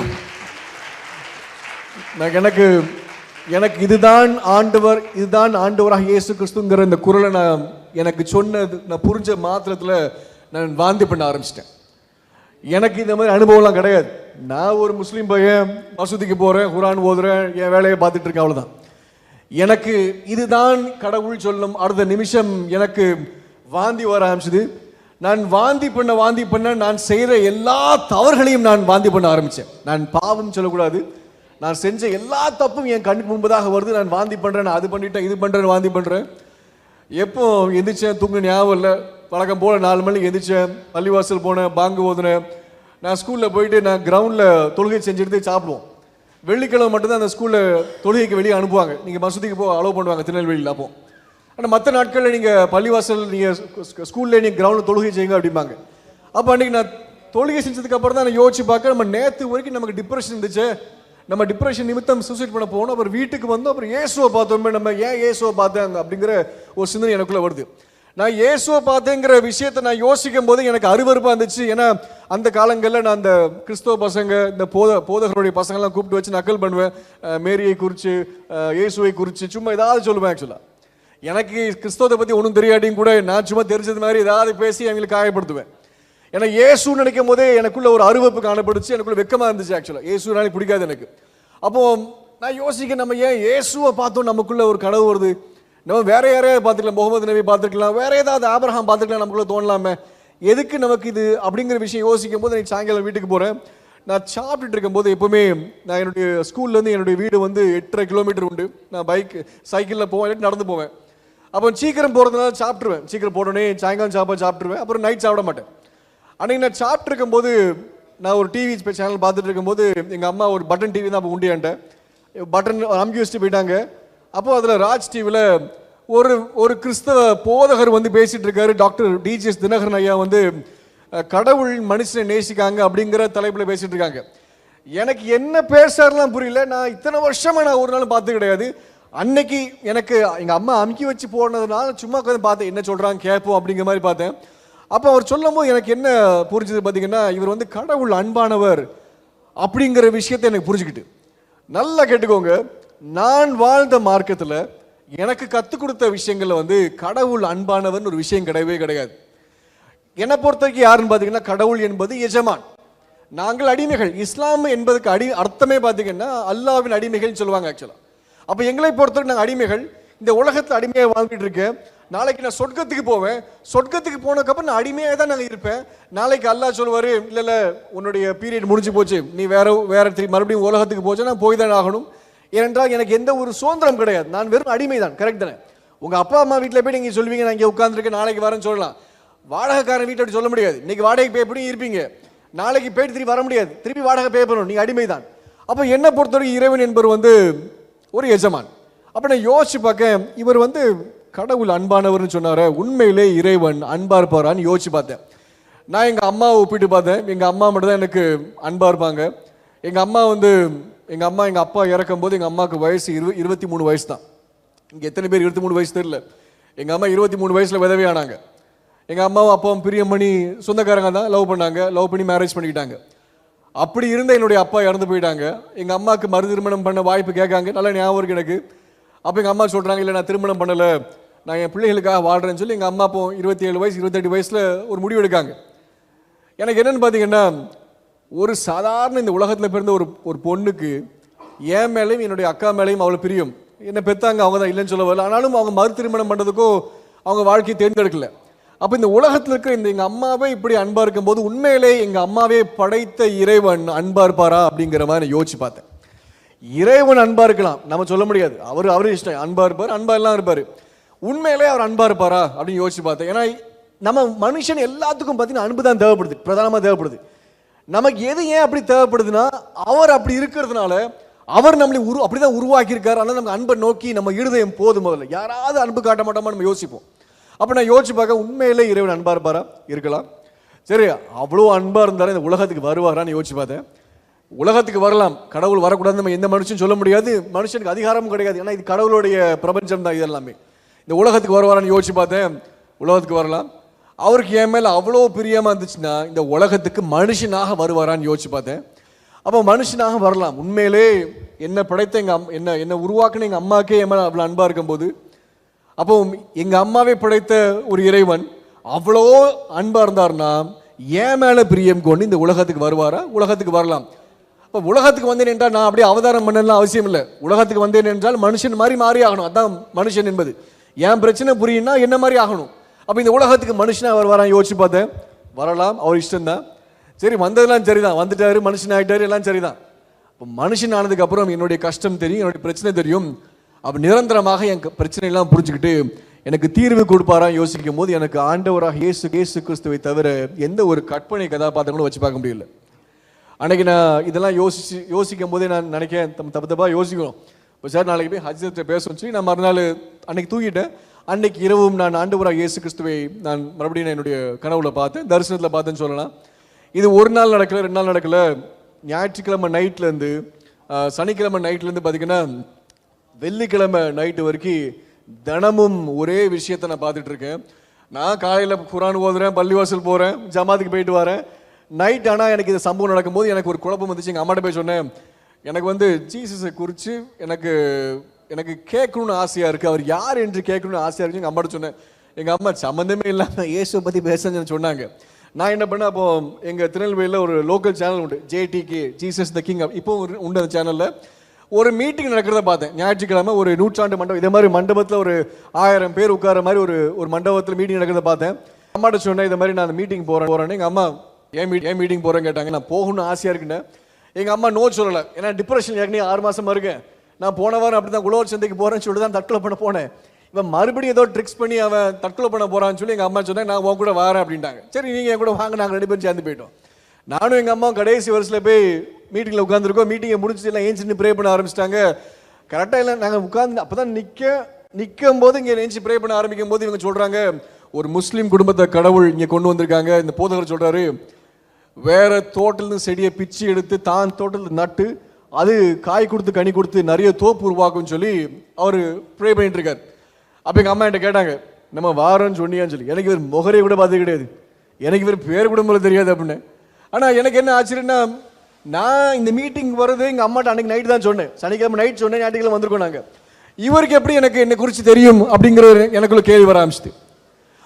எனக்கு இதுதான் ஆண்டவராக இயேசு கிறிஸ்துங்கிற இந்த குரலை எனக்கு சொன்னது நான் புரிஞ்ச மாத்திரத்தில் நான் வாந்தி பண்ண ஆரம்பிச்சிட்டேன். எனக்கு இந்த மாதிரி அனுபவம்லாம் கிடையாது. நான் ஒரு முஸ்லீம் பையன், மசூதிக்கு போகிறேன், குரான் ஓதுறேன், என் வேலையை பார்த்துட்டு இருக்கேன், அவ்வளோதான். எனக்கு இதுதான் கடவுள் சொல்லும் அடுத்த நிமிஷம் எனக்கு வாந்தி வர ஆரம்பிச்சது. நான் வாந்தி பண்ண நான் செய்கிற எல்லா தவறுகளையும் நான் வாந்தி பண்ண ஆரம்பித்தேன். நான் பாவம் சொல்லக்கூடாது, நான் செஞ்ச எல்லா தப்பும் என் கண்ணுக்கு முன்பதாக வருது. நான் வாந்தி பண்ணுறேன், நான் அது பண்ணிட்டேன், இது பண்ணுறேன், வாந்தி பண்ணுறேன். எப்போ எந்திரிச்சேன் தூங்க ஞாபகம் இல்லை. வழக்கம் போல் 4 மணிக்கு எந்திரிச்சேன், பள்ளிவாசல் போனேன், பாங்கு ஓதுனேன். நான் ஸ்கூலில் போயிட்டு நான் கிரவுண்டில் தொழுகை செஞ்சுட்டு சாப்பிடுவோம். வெள்ளிக்கிழமை மட்டும்தான் அந்த ஸ்கூலில் தொழுகைக்கு வெளியே அனுப்புவாங்க. நீங்கள் மசூதிக்கு அலோவ் பண்ணுவாங்க திருநெல்வேலியில். அப்போ ஆனால் மற்ற நாட்களில் நீங்கள் பள்ளிவாசல், நீங்கள் ஸ்கூலில் நீங்கள் கிரவுண்டில் தொழுகை செய்யுங்க அப்படிம்பாங்க. அப்போ அன்றைக்கி நான் தொழுகை செஞ்சதுக்கு அப்புறம் தான் நான் யோசிச்சு பார்க்க, நம்ம நேற்று வரைக்கும் நமக்கு டிப்ரெஷன் இருந்துச்சு, நம்ம டிப்ரெஷன் நிமித்தம் சூசைட் பண்ண போகணும். அப்புறம் வீட்டுக்கு வந்து அப்புறம் இயேசுவை பார்த்தோமே, நம்ம ஏன் இயேசுவை பார்த்தாங்க அப்படிங்கிற ஒரு சிந்தனை எனக்குள்ளே வருது. நான் இயேசுவை பார்த்தேங்கிற விஷயத்தை நான் யோசிக்கும் போது எனக்கு அருவருப்பாக இருந்துச்சு. ஏன்னா அந்த காலங்களில் நான் அந்த கிறிஸ்தவ பசங்க, இந்த போதகருடைய பசங்கள்லாம் கூப்பிட்டு வச்சு நக்கல் பண்ணுவேன். மேரியை குறித்து, இயேசுவை குறித்து சும்மா ஏதாவது சொல்லுவேன். ஆக்சுவலாக எனக்கு கிறிஸ்தவத்தை பற்றி ஒன்றும் தெரியாட்டியும் கூட நான் சும்மா தெரிஞ்சது மாதிரி ஏதாவது பேசி அவங்களுக்கு காயப்படுத்துவேன். ஏன்னா இயேசுன்னு நினைக்கும் போதே எனக்குள்ள ஒரு அருவப்பு காணப்படுச்சு, எனக்குள்ள வெக்கமாக இருந்துச்சு. ஆக்சுவலாக இயேசுனாலே பிடிக்காது எனக்கு. அப்போ நான் யோசிக்க, நம்ம ஏன் இயேசுவை பார்த்தோம் நமக்குள்ள ஒரு கனவு வருது, நம்ம வேற யாரையாவது பார்த்துக்கலாம், முகமது நபி பார்த்துக்கலாம், வேற ஏதாவது ஆபிரகாம் பார்த்துக்கலாம், நமக்குள்ள தோணலாமே, எதுக்கு நமக்கு இது அப்படிங்கிற விஷயம் யோசிக்கும் போது எனக்கு சாயங்காலம் வீட்டுக்கு போகிறேன். நான் சாப்பிட்டுட்டு இருக்கும்போது எப்போவுமே நான் என்னுடைய ஸ்கூல்லேருந்து என்னுடைய வீடு வந்து 8.5 கிலோமீட்டர் உண்டு. நான் சைக்கிளில் போவேன், நடந்து போவேன். அப்போ சீக்கிரம் போகிறதுனால சாப்பிட்ருவேன், சீக்கிரம் போனோடனே சாயங்காலம் சாப்பிட்ருவேன், அப்புறம் நைட் சாப்பிட மாட்டேன். அன்றைக்கி நான் சாப்பிட்டு இருக்கும்போது நான் ஒரு டிவி சேனல் பார்த்துட்டு இருக்கும்போது எங்கள் அம்மா ஒரு பட்டன் டிவி தான் அப்போ உண்டியான்ட்ட பட்டன் அமுக்கி வச்சுட்டு போயிட்டாங்க. அப்போது அதில் ராஜ் டிவியில் ஒரு கிறிஸ்தவ போதகர் வந்து பேசிகிட்டு இருக்காரு. டாக்டர் டிஜிஎஸ் தினகரன் ஐயா வந்து கடவுள் மனுஷனை நேசிக்காங்க அப்படிங்கிற தலைப்பில் பேசிகிட்டு இருக்காங்க. எனக்கு என்ன பேசுறதுலாம் புரியல. நான் இத்தனை வருஷமாக நான் ஒரு நாள் பார்த்து கிடையாது. அன்னைக்கு எனக்கு எங்கள் அம்மா அமுக்கி வச்சு போனதுனால சும்மா உட்காந்து பார்த்தேன், என்ன சொல்கிறாங்க கேட்போம் அப்படிங்கிற மாதிரி பார்த்தேன். அப்போ அவர் சொல்லும் போது எனக்கு என்ன புரிஞ்சது பார்த்தீங்கன்னா, இவர் வந்து கடவுள் அன்பானவர் அப்படிங்கிற விஷயத்தை எனக்கு புரிஞ்சுக்கிட்டு. நல்லா கேட்டுக்கோங்க, நான் வாழ்ந்த மார்க்கத்தில் எனக்கு கற்றுக் கொடுத்த விஷயங்களில் வந்து கடவுள் அன்பானவர்னு ஒரு விஷயம் கிடையவே கிடையாது. என்னை பொறுத்த வரைக்கும் யாருன்னு பார்த்தீங்கன்னா, கடவுள் என்பது எஜமான். நாங்கள் அடிமைகள். இஸ்லாம் என்பதுக்கு அர்த்தமே பார்த்தீங்கன்னா அல்லாஹ்வின் அடிமைகள்னு சொல்லுவாங்க ஆக்சுவலாக. அப்போ எங்களை பொறுத்தவரை நாங்கள் அடிமைகள். இந்த உலகத்தில் அடிமையாக வாழ்ந்துட்டு இருக்கேன். நாளைக்கு நான் சொர்க்கத்துக்கு போவேன். சொர்க்கத்துக்கு போனதுக்கப்புறம் நான் அடிமையாக தான் நாங்கள் இருப்பேன். நாளைக்கு அல்லாஹ் சொல்லுவார், இல்லை உன்னுடைய பீரியட் முடிஞ்சு போச்சு, நீ வேற மறுபடியும் உலகத்துக்கு போச்சு, நான் போய் தான் ஆகணும். ஏனென்றால் எனக்கு எந்த ஒரு சுதந்திரம் கிடையாது, நான் வெறும் அடிமை தான். கரெக்ட் தானே? உங்கள் அப்பா அம்மா வீட்டில் போய் நீங்கள் சொல்லுவீங்க, நான் இங்கே உட்காந்துருக்கேன், நாளைக்கு வரேன்னு சொல்லலாம். வாடகைக்காரன் வீட்டை அப்படி சொல்ல முடியாது. இன்னைக்கு வாடகை பே பண்ணி இருப்பீங்க, நாளைக்கு போயிட்டு திருப்பி வர முடியாது, திருப்பி வாடகை பே பண்ணணும், நீங்கள் அடிமை தான். அப்போ என்னை பொறுத்தவரைக்கும் இறைவன் என்பவர் ஒரு எஜமான். அப்போ நான் யோசிச்சு பார்க்க, இவர் கடவுள் அன்பானவர்னு சொன்னார, உண்மையிலே இறைவன் அன்பா இருப்பாரான்னு யோசிச்சு பார்த்தேன். நான் எங்கள் அம்மாவை ஒப்பிட்டு பார்த்தேன். எங்கள் அம்மா மட்டும் தான் எனக்கு அன்பா இருப்பாங்க. எங்கள் அம்மா எங்கள் அப்பா இறக்கும் போது எங்கள் அம்மாவுக்கு வயசு 23 வயசு தான். இங்கே எத்தனை பேர் 23 வயசு தெரியல. எங்கள் அம்மா 23 வயசில் விதவே ஆனாங்க. எங்கள் அம்மாவும் அப்பாவும் பிரியம் பண்ணி சொந்தக்காரங்க தான் லவ் பண்ணாங்க, லவ் பண்ணி மேரேஜ் பண்ணிக்கிட்டாங்க. அப்படி இருந்த என்னுடைய அப்பா இறந்து போயிட்டாங்க. எங்கள் அம்மாவுக்கு மறு திருமணம் பண்ண வாய்ப்பு கேட்காங்க, நல்லா ஞாபகம் இருக்கு எனக்கு. அப்போ எங்கள் அம்மா சொல்கிறாங்க, இல்லை நான் திருமணம் பண்ணலை, நான் என் பிள்ளைகளுக்காக வாழ்கிறேன்னு சொல்லி எங்கள் அம்மா அப்போ 27 வயசு 28 வயசில் ஒரு முடிவு எடுக்காங்க. எனக்கு என்னென்னு பார்த்தீங்கன்னா, ஒரு சாதாரண இந்த உலகத்தில் பிறந்த ஒரு பொண்ணுக்கு என் மேலேயும் என்னுடைய அக்கா மேலேயும் அவ்வளோ பிரியம். என்னை பெற்றாங்க, அவங்க தான் இல்லைன்னு சொல்ல வரல. ஆனாலும் அவங்க மறு திருமணம் பண்ணுறதுக்கோ அவங்க வாழ்க்கையை தேர்ந்தெடுக்கல. அப்போ இந்த உலகத்தில் இருக்கிற எங்கள் அம்மாவே இப்படி அன்பாக இருக்கும்போது, உண்மையிலே எங்கள் அம்மாவே படைத்த இறைவன் அன்பாக இருப்பாரா அப்படிங்கிற மாதிரி யோசிச்சு பார்த்தேன். இறைவன் அன்பாக இருக்கலாம், நம்ம சொல்ல முடியாது. அவர் இஷ்டம், அன்பாக இருப்பார், அன்பாக எல்லாம் இருப்பார். உண்மையிலே அவர் அன்பாக இருப்பாரா அப்படின்னு யோசிச்சு பார்த்தேன். ஏன்னா நம்ம மனுஷன் எல்லாத்துக்கும் பார்த்தீங்கன்னா அன்பு தான் தேவைப்படுது, பிரதானமாக தேவைப்படுது. நமக்கு எது ஏன் அப்படி தேவைப்படுதுன்னா, அவர் அப்படி இருக்கிறதுனால அவர் நம்மளை அப்படிதான் உருவாக்கியிருக்காரு. அதனால நம்ம அன்பை நோக்கி நம்ம இருதயம் போதும். முதல்ல யாராவது அன்பு காட்ட மாட்டோமா நம்ம யோசிப்போம். அப்போ நான் யோசிச்சு பார்க்க, உண்மையிலே இறைவன் அன்பாக இருப்பாரா? இருக்கலாம். சரி, அவ்வளோ அன்பாக இருந்தாலும் இந்த உலகத்துக்கு வருவாரான்னு யோசிச்சு பார்த்தேன். உலகத்துக்கு வரலாம், கடவுள் வரக்கூடாது நம்ம எந்த மனுஷன் சொல்ல முடியாது. மனுஷனுக்கு அதிகாரமும் கிடையாது, ஏன்னா இது கடவுளுடைய பிரபஞ்சம் தான் இதெல்லாமே. இந்த உலகத்துக்கு வருவாரான்னு யோசிச்சு பார்த்தேன். உலகத்துக்கு வரலாம். அவருக்கு என் மேலே அவ்வளோ பிரியமாக இருந்துச்சுன்னா இந்த உலகத்துக்கு மனுஷனாக வருவாரான்னு யோசிச்சு பார்த்தேன். அப்போ மனுஷனாக வரலாம். உண்மையிலே என்னை படைத்த என்னை உருவாக்குன எங்கள் அம்மாக்கே என் மேலே அவ்வளோ அன்பாக இருக்கும்போது, அப்போ எங்கள் அம்மாவே படைத்த ஒரு இறைவன் அவ்வளோ அன்பாக இருந்தார்னா என் மேலே பிரியம் கொண்டு இந்த உலகத்துக்கு வருவாரா? உலகத்துக்கு வரலாம். இப்போ உலகத்துக்கு வந்தேன் என்றால் நான் அப்படியே அவதாரம் பண்ணலாம் அவசியம் இல்லை. உலகத்துக்கு வந்தேன் என்றால் மனுஷன் மாதிரி மாறி ஆகணும். அதுதான் மனுஷன் என்பது. என் பிரச்சனை புரியும்னா என்ன மாதிரி ஆகணும். அப்போ இந்த உலகத்துக்கு மனுஷனாக வருவாரான் யோசிச்சு பார்த்தேன். வரலாம், அவர் இஷ்டம்தான். சரி, வந்ததெல்லாம் சரிதான், வந்துட்டாரு, மனுஷன் ஆகிட்டாரு, எல்லாம் சரிதான். இப்போ மனுஷன் ஆனதுக்கு அப்புறம் என்னுடைய கஷ்டம் தெரியும், என்னுடைய பிரச்சனை தெரியும். அப்போ நிரந்தரமாக என் பிரச்சனையெல்லாம் புரிஞ்சுக்கிட்டு எனக்கு தீர்வு கொடுப்பாரான்னு யோசிக்கும் போது எனக்கு ஆண்டவராக இயேசு கிறிஸ்துவை தவிர எந்த ஒரு கற்பனை கதாபாத்திரங்களும் வச்சு பார்க்க முடியல. அன்னைக்கு நான் இதெல்லாம் யோசிக்கும் போதே நான் நினைக்கிறேன், தப்பாக யோசிக்கணும். இப்போ சார் நாளைக்கு போய் ஹஜ்ரத்தை பேசணும்னு சொல்லி நான் மறுநாள் அன்னைக்கு தூங்கிட்டேன். அன்னைக்கு இரவும் நான் ஆண்டவராக இயேசு கிறிஸ்துவை நான் மறுபடியும் என்னுடைய கனவுல பார்த்தேன், தரிசனத்தில் பார்த்தேன்னு சொல்லலாம். இது ஒரு நாள் நடக்கல, 2 நாள் நடக்கல. ஞாயிற்றுக்கிழமை நைட்லேருந்து சனிக்கிழமை நைட்லேருந்து பார்த்தீங்கன்னா வெள்ளிக்கிழமை நைட்டு வரைக்கும் தினமும் ஒரே விஷயத்தை நான் பார்த்துட்டு இருக்கேன். நான் காலையில் குரான் ஓதுறேன், பள்ளிவாசல் போகிறேன், ஜமாத்துக்கு போயிட்டு வரேன். நைட் ஆனால் எனக்கு இந்த சம்பவம் நடக்கும்போது எனக்கு ஒரு குழப்பம் வந்துச்சு. எங்கள் அம்மாட்ட போய் சொன்னேன், எனக்கு ஜீசஸை குறித்து எனக்கு கேட்கணும்னு ஆசையாக இருக்குது, அவர் யார் என்று கேட்கணும்னு ஆசையாக இருக்குது. எங்கள் அம்மாட்ட சொன்னேன். எங்கள் அம்மா சம்மந்தமே இல்லாமல் இயேசுவை பற்றி பேசுன்னு சொன்னாங்க. நான் என்ன பண்ணேன், அப்போ எங்கள் திருநெல்வேலியில் ஒரு லோக்கல் சேனல் உண்டு, JTK, ஜீசஸ் த கிங், இப்போ உண்டு அந்த சேனலில். ஒரு மீட்டிங் நடக்கிறத பார்த்தேன். ஞாயிற்றுக்கிழமை ஒரு 100ஆண்டு மண்டபம், இதே மாதிரி மண்டபத்தில் ஒரு 1000 பேர் உட்கார மாதிரி ஒரு மண்டபத்தில் மீட்டிங் நடக்கிறத பார்த்தேன். அம்மாட்ட சொன்னேன், இந்த மாதிரி நான் அந்த மீட்டிங் போகிறேன்னு. எங்கள் அம்மா ஏன் மீட்டிங் போகிறேன்னு கேட்டாங்க. நான் போகணும்னு ஆசையாக இருக்குன்னேன். எங்கள் அம்மா நோ சொல்லலை, ஏன்னா டிப்ரெஷன் ஏற்கனவே 6 மாதம் இருக்கேன். நான் போன வாரம் அப்படி தான் உழவர் சந்தைக்கு போகிறேன்னு சொல்லிட்டு தான் தற்கொலை பண்ண போனேன். இவன் மறுபடியும் ஏதோ ட்ரிக்ஸ் பண்ணி அவன் தற்கொலை பண்ண போகிறான்னு சொல்லி எங்கள் அம்மா சொன்னேன், நான் உன் கூட வரேன் அப்படின்ட்டாங்க. சரி, நீங்கள் என் கூட வாங்க, நாங்கள் 2 பேரும் சேர்ந்து போயிட்டோம். நானும் எங்கள் அம்மா கடைசி வருஷத்தில் போய் மீட்டிங்கில் உட்காந்துருக்கோம். மீட்டிங்கை முடிச்சுட்டு எல்லாம் ஏஞ்சி ப்ரே பண்ண ஆரம்பிச்சிட்டாங்க. கரெக்டாக இல்லை, நாங்கள் உட்காந்து அப்போ தான் நிற்கும் போது இங்கே ஏஞ்சி ப்ரே பண்ண ஆரம்பிக்கும் போது இவங்க சொல்கிறாங்க, ஒரு முஸ்லீம் குடும்பத்தை கடவுள் இங்கே கொண்டு வந்திருக்காங்க. இந்த போதகர் சொல்கிறாரு, வேற தோட்டத்துலேருந்து செடியை பிச்சு எடுத்து தான் தோட்டத்தில் நட்டு அது காய் கொடுத்து கனி கொடுத்து நிறைய தோப்பு உருவாக்கும்னு சொல்லி அவர் ப்ரே பண்ணிட்டு இருக்கார். அப்போ எங்கள் அம்மா என்கிட்ட கேட்டாங்க, நம்ம வாரோன்னு சொன்னியான்னு சொல்லி. எனக்கு இவர் முகரை கூட பார்த்தது கிடையாது, எனக்கு இவர் பேர் கூட தெரியாது அப்படின்னு. ஆனால் எனக்கு என்ன ஆச்சரியன்னா, நான் இந்த மீட்டிங் வருது எங்கள் அம்மாட்ட அன்னைக்கு நைட்டு தான் சொன்னேன், சனிக்கிழமை நைட் சொன்னேன், ஞாயிற்றுக்கிழமை வந்திருக்கோம் நாங்கள். இவருக்கு எப்படி என்னை குறித்து தெரியும் அப்படிங்கிற எனக்குள்ள கேள்வி வர ஆரம்பிச்சிட்டு.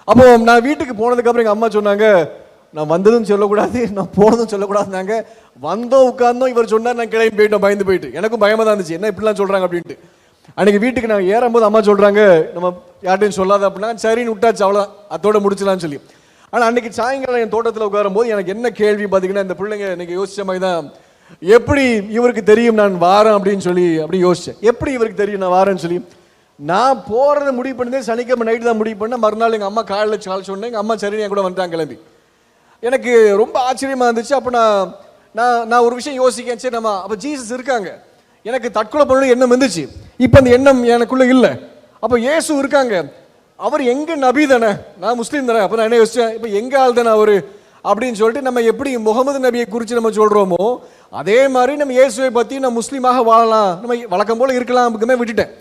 அப்போ நான் வீட்டுக்கு போனதுக்கப்புறம் எங்கள் அம்மா சொன்னாங்க, நான் வந்ததும் சொல்லக்கூடாது, நான் போனதும் சொல்லக்கூடாதுனாங்க. வந்தோம், உட்கார்ந்தோம், இவர் சொன்னார், நான் கிளம்பி போயிட்டோம், பயந்து போயிட்டு. எனக்கும் பயமாக தான் இருந்துச்சு, என்ன இப்படிலாம் சொல்கிறாங்க அப்படின்ட்டு. அன்றைக்கி வீட்டுக்கு நான் ஏறும்போது அம்மா சொல்கிறாங்க, நம்ம யார்ட்டையும் சொல்லாத அப்படின்னா, சரின்னு விட்டாச்சு, அவ்வளோ அதோட முடிச்சலான்னு சொல்லி. ஆனால் அன்றைக்கி சாயங்காலம் என் தோட்டத்தில் உட்காரும்போது எனக்கு என்ன கேள்வி பார்த்தீங்கன்னா, இந்த பிள்ளைங்க இன்றைக்கி யோசிச்ச மாதிரி தான், எப்படி இவருக்கு தெரியும் நான் வாரேன் அப்படின்னு சொல்லி அப்படி யோசித்தேன். எப்படி இவருக்கு தெரியும் நான் வாரேன்னு சொல்லி. நான் போகிறத முடிவு பண்ணதே சனிக்கிழமை நைட்டு தான் முடிவு பண்ணேன். மறுநாள் எங்கள் அம்மா காலையில் சொன்னேன், எங்கள் அம்மா சரின்னு என் கூட வந்துட்டாங்க கிளம்பி. எனக்கு ரொம்ப ஆச்சரியமாக இருந்துச்சு. அப்போ நான் ஒரு விஷயம் யோசிக்கேன், சரி நம்ம அப்போ ஜீசஸ் இருக்காங்க, எனக்கு தற்கொலை பண்ணணும் எண்ணம் இருந்துச்சு. இப்போ அந்த எண்ணம் எனக்குள்ளே இல்லை. அப்போ இயேசு இருக்காங்க, அவர் எங்கே நபி தானே, நான் முஸ்லீம் தானே. அப்போ நான் என்ன யோசித்தேன், இப்போ எங்கே ஆள் தானே அவர் அப்படின்னு சொல்லிட்டு, நம்ம எப்படி முகமது நபியை குறித்து நம்ம சொல்கிறோமோ அதே மாதிரி நம்ம இயேசுவை பற்றி நம்ம முஸ்லீமாக வாழலாம், நம்ம வழக்கம் போல் இருக்கலாம் அப்படிமே விட்டுட்டேன்.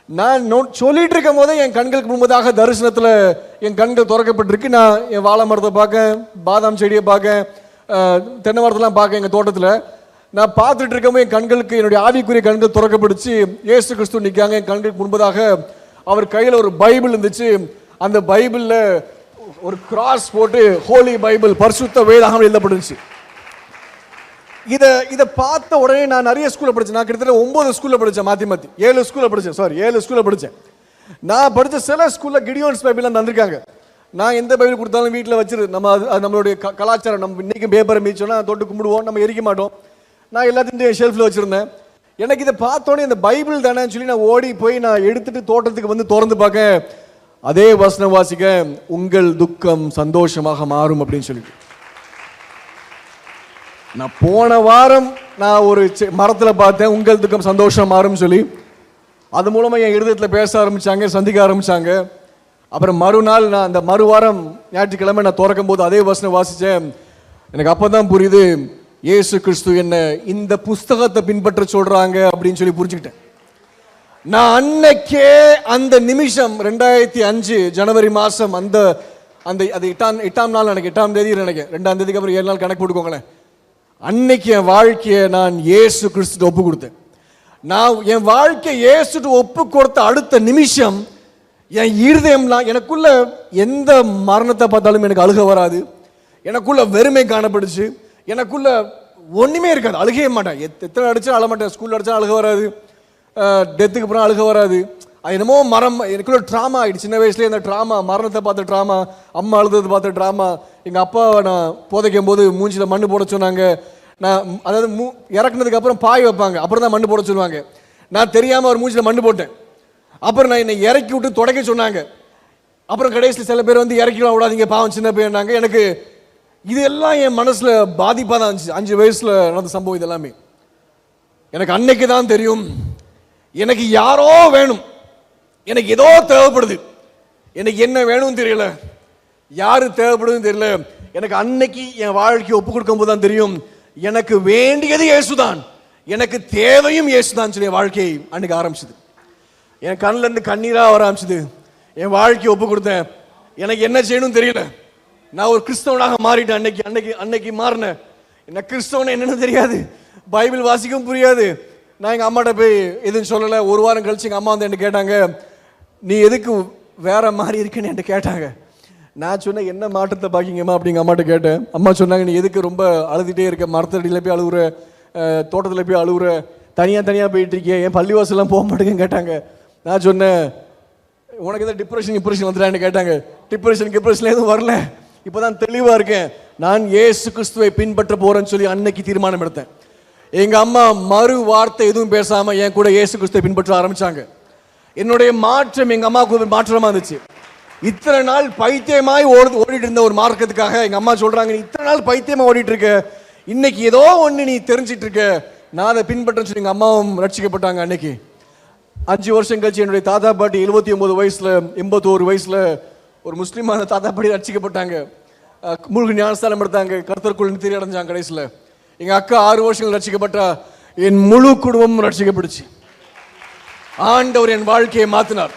நான் சொல்லிட்டு இருக்கும் போதே என் கண்களுக்கு முன்பதாக தரிசனத்தில் என் கண்கள் திறக்கப்பட்டிருக்கு. நான் என் வாழை மரத்தை பார்க்க, பாதாம் செடியை பார்க்க, தென்னை மரத்தெல்லாம் பார்க்க, எங்கள் தோட்டத்தில் நான் பார்த்துட்டு இருக்கவும் என் கண்களுக்கு, என்னுடைய ஆவிக்குரிய கண்கள் திறக்கப்படுச்சு. இயேசு கிறிஸ்து நிற்காங்க என் கண்களுக்கு முன்பதாக. அவர் கையில் ஒரு பைபிள் இருந்துச்சு. அந்த பைபிளில் ஒரு கிராஸ் போட்டு ஹோலி பைபிள், பரிசுத்த வேதாகம் எழுதப்பட்டுச்சு. இதை பார்த்த உடனே நான் நிறைய ஸ்கூலில் படித்தேன். நான் கிட்டத்தட்ட 9 ஸ்கூலில் படித்தேன், மாற்றி 7 ஸ்கூலில் படித்தேன். நான் படித்த சில ஸ்கூலில் கிடியோன்ஸ் பைபிள் தந்திருக்காங்க. நான் எந்த பைபிள் கொடுத்தாலும் வீட்டில் வச்சிரு, நம்ம அது நம்மளுடைய கலாச்சாரம். நம்ம இன்றைக்கும் பேப்பரை மீச்சோன்னா தொட்டு கும்பிடுவோம், நம்ம எரிக்க மாட்டோம். நான் எல்லாத்தையும் ஷெல்ஃபில் வச்சுருந்தேன். எனக்கு இதை பார்த்தோன்னே இந்த பைபிள் தானேன்னு சொல்லி நான் ஓடி போய் நான் எடுத்துட்டு தோட்டத்துக்கு வந்து திறந்து பார்க்க, அதே வசனம் வாசிக்க, உங்கள் துக்கம் சந்தோஷமாக மாறும் அப்படின்னு சொல்லிட்டு. நான் போன வாரம் நான் ஒரு மரத்தில் பார்த்தேன், உங்கள் துக்கம் சந்தோஷம் மாறும் சொல்லி. அது மூலமாக என் இருதயத்தில் பேச ஆரம்பித்தாங்க, சந்திக்க ஆரம்பித்தாங்க. அப்புறம் மறுநாள் நான் அந்த மறுவாரம் ஞாயிற்றுக்கிழமை நான் திறக்கும் போது அதே வசனம் வாசித்தேன். எனக்கு அப்போ தான் புரியுது, இயேசு கிறிஸ்து என்ன இந்த புஸ்தகத்தை பின்பற்ற சொல்கிறாங்க அப்படின்னு சொல்லி புரிஞ்சுக்கிட்டேன். நான் அன்னைக்கே அந்த நிமிஷம் 2005 ஜனவரி மாதம் அந்த அந்த அது 8ஆம் நாள் நினைக்கிறேன், 8ஆம் தேதி நினைக்கிறேன், 2ஆம் தேதிக்கு அப்புறம் 7 நாள் கணக்கு போட்டுக்கோங்களேன். அன்னைக்கு என் வாழ்க்கையை நான் இயேசு கிறிஸ்து ஒப்பு கொடுத்தேன். நான் என் வாழ்க்கை இயேசுட்டு ஒப்பு கொடுத்த அடுத்த நிமிஷம் என் இருதயம்லாம், எனக்குள்ள எந்த மரணத்தை பார்த்தாலும் எனக்கு அழுக வராது, எனக்குள்ள வெறுமை காணப்படுச்சு, எனக்குள்ள ஒன்றுமே இருக்காது, அழுகவே மாட்டேன். எத்தனை அடிச்சா அழ மாட்டேன், ஸ்கூலில் அடிச்சா அழுக வராது, டெத்துக்கு அப்புறம் அழுக வராது. அது என்னமோ எனக்குள்ள ட்ராமா ஆகிடுச்சு. சின்ன வயசுலேயே அந்த ட்ராமா, மரணத்தை பார்த்த ட்ராமா, அம்மா அழுதது பார்த்த ட்ராமா. எங்கள் அப்பாவை நான் புதைக்கும் போது மூஞ்சில் மண்ணு போட சொன்னாங்க. நான் அதாவது இறக்குனதுக்கு அப்புறம் பாய் வைப்பாங்க, அப்புறம் தான் மண்ணு போட சொல்லுவாங்க. நான் தெரியாமல் ஒரு மூஞ்சில் மண்ணு போட்டேன். அப்புறம் நான் என்னை இறக்கி விட்டு துடைக்க சொன்னாங்க. அப்புறம் கடைசியில் சில பேர் வந்து இறக்கிலாம் விடாதீங்க, பாவம் சின்ன பையனாங்க. எனக்கு இதெல்லாம் என் மனசில் பாதிப்பாக தான் இருந்துச்சு. 5 வயசில் நடந்த சம்பவம் இதெல்லாமே. எனக்கு அன்னைக்கு தான் தெரியும், எனக்கு யாரோ வேணும், எனக்கு ஏதோ தேவைப்படுது. எனக்கு என்ன வேணும்னு தெரியல, யாரு தேவைப்படுதுன்னு தெரியல. எனக்கு அன்னைக்கு என் வாழ்க்கையை ஒப்பு கொடுக்கும் போது தான் தெரியும், எனக்கு வேண்டியது இயேசுதான், எனக்கு தேவையும் இயேசுதான் சொல்லி வாழ்க்கையை அன்னைக்கு ஆரம்பிச்சது. என் கண்ணில் இருந்து கண்ணீராக வர ஆரம்பிச்சது. என் வாழ்க்கையை ஒப்பு கொடுத்தேன். எனக்கு என்ன செய்யணும்னு தெரியல. நான் ஒரு கிறிஸ்தவனாக மாறிட்டேன். அன்னைக்கு மாறினேன். என்ன கிறிஸ்தவனை என்னன்னு தெரியாது, பைபிள் வாசிக்கவும் புரியாது. நான் எங்கள் அம்மாட்ட போய் எதுவும் சொல்லலை. ஒரு வாரம் கழிச்சு எங்கள் அம்மா வந்து என்ன கேட்டாங்க, நீ எதுக்கு வேற மாதிரி இருக்குன்னு என்கிட்ட கேட்டாங்க. நான் சொன்னேன், என்ன மாற்றத்தை பார்க்கிங்கம்மா அப்படிங்க அம்மாட்ட கேட்டேன். அம்மா சொன்னாங்க, நீ எதுக்கு ரொம்ப அழுதுகிட்டே இருக்க, மரத்தடியில் போய் அழுகுற, தோட்டத்தில் போய் அழுகுற, தனியாக போயிட்டு இருக்கிய, என் பள்ளிவாசலாம் போக மாட்டேங்குன்னு கேட்டாங்க. நான் சொன்னேன், உனக்கு எதாவது டிப்ரெஷன் வந்துட்டான்னு கேட்டாங்க. டிப்ரெஷன் எதுவும் வரல, இப்போ தான் தெளிவாக இருக்கேன். நான் இயேசு கிறிஸ்துவை பின்பற்ற போகிறேன்னு சொல்லி அன்னைக்கு தீர்மானம் எடுத்தேன். எங்கள் அம்மா மறு வார்த்தை எதுவும் பேசாமல் என் கூட இயேசு கிறிஸ்துவை பின்பற்ற ஆரம்பித்தாங்க. என்னுடைய மாற்றம் எங்கள் அம்மாவுக்கு மாற்றமாக இருந்துச்சு. இத்தனை நாள் பைத்தியமாய் ஓடிட்டு இருந்த ஒரு மார்க்கத்துக்காக எங்கள் அம்மா சொல்கிறாங்க, நீ இத்தனை நாள் பைத்தியமாக ஓடிட்டு இருக்க, இன்னைக்கு ஏதோ ஒன்று நீ தெரிஞ்சிட்டு இருக்க, நான் அதை பின்பற்றேன்னு சொல்லி எங்கள் அம்மாவும் ரட்சிக்கப்பட்டாங்க. அன்னைக்கு 5 வருஷம் கழிச்சு என்னுடைய தாத்தா பாட்டி 79 வயசில் 81 வயசில் ஒரு முஸ்லீமான தாத்தா பாட்டி ரட்சிக்கப்பட்டாங்க. மூழ்கி ஞானஸ்தானம் எடுத்தாங்க, கர்த்தருக்குள் நித்திரை அடைஞ்சாங்க. கடைசியில் எங்கள் அக்கா 6 வருஷங்கள் ரட்சிக்கப்பட்டா, என் முழு குடும்பமும் ரட்சிக்கப்பட்டுச்சு. ஆண்டவர் என் வாழ்க்கையை மாற்றினார்.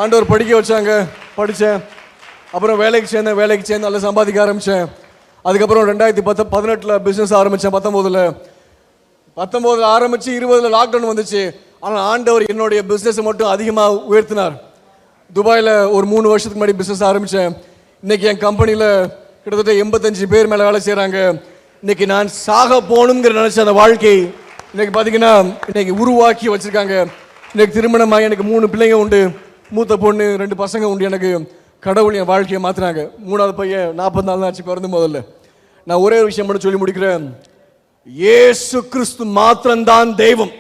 ஆண்டவர் படிக்க வச்சாங்க, படித்தேன். அப்புறம் வேலைக்கு சேர்ந்து நல்லா சம்பாதிக்க ஆரம்பித்தேன். அதுக்கப்புறம் 2018 பிஸ்னஸ் ஆரம்பித்தேன். 19 ஆரம்பித்து 20 லாக்டவுன் வந்துச்சு. ஆனால் ஆண்டவர் என்னுடைய பிஸ்னஸை மட்டும் அதிகமாக உயர்த்தினார். துபாயில் ஒரு 3 வருஷத்துக்கு முன்னாடி பிஸ்னஸ் ஆரம்பித்தேன். இன்றைக்கி என் கம்பெனியில் கிட்டத்தட்ட 85 பேர் மேலே வேலை செய்கிறாங்க. இன்னைக்கு நான் சாக போகணுங்கிற நினச்ச அந்த வாழ்க்கை இன்னைக்கு பார்த்தீங்கன்னா இன்னைக்கு உருவாக்கி வச்சுருக்காங்க. இன்னைக்கு திருமணமாக எனக்கு 3 பிள்ளைங்க உண்டு, மூத்த பொண்ணு 2 பசங்க உண்டு. எனக்கு கடவுள் என் வாழ்க்கையை மாற்றினாங்க. 3வது பையன் 44 தான் ஆச்சு பிறந்து. முதல்ல நான் ஒரே ஒரு விஷயம் மட்டும் சொல்லி முடிக்கிறேன். இயேசு கிறிஸ்து மாத்திரம்தான் தெய்வம்.